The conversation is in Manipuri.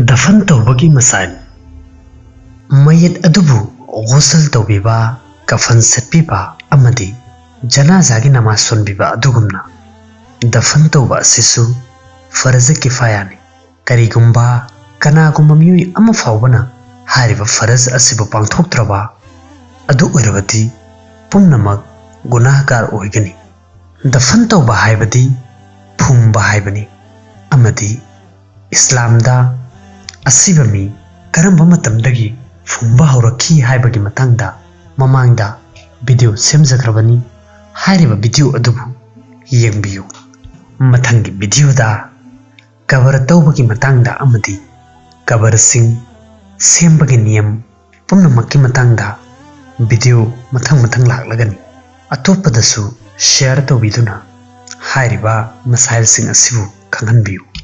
दफन तौबगी मसाइल मयत अदुबु गोसल तौबीबा कफन सेटपीबा अमदी जनाजागी नमाज सुनबीबा अदुगुमना दफन तौबा असिसु फर्ज किफायानी करीगुम्बा कनागुम्बा मियोई अमा फावबना हारिबा फर्ज असिबु पांथोक्त्रबा अदु ओइरबदी पुन्नमक गुनाहगार ओइगनी दफन तौबा हाइबदी फुंबा हाइबनी अमदी इस्लामदा असिबा मी Karamba मतमदगी फुंबा हौरखी हाइबगी मतंगदा ममांगदा video सेमजग्रबनी हारिबा video अदुबु येंबियु मथंगी वीडियोदा cover तौबगी मतंगदा अमदी cover सिंग सेमबगी नियम पुनमक्की मतंगदा वीडियो मथंग मथंग लागलगनी अतोपदसु शेयर तौबीदुना हारिबा मसाइल सिंग असिबु खंगनबियु।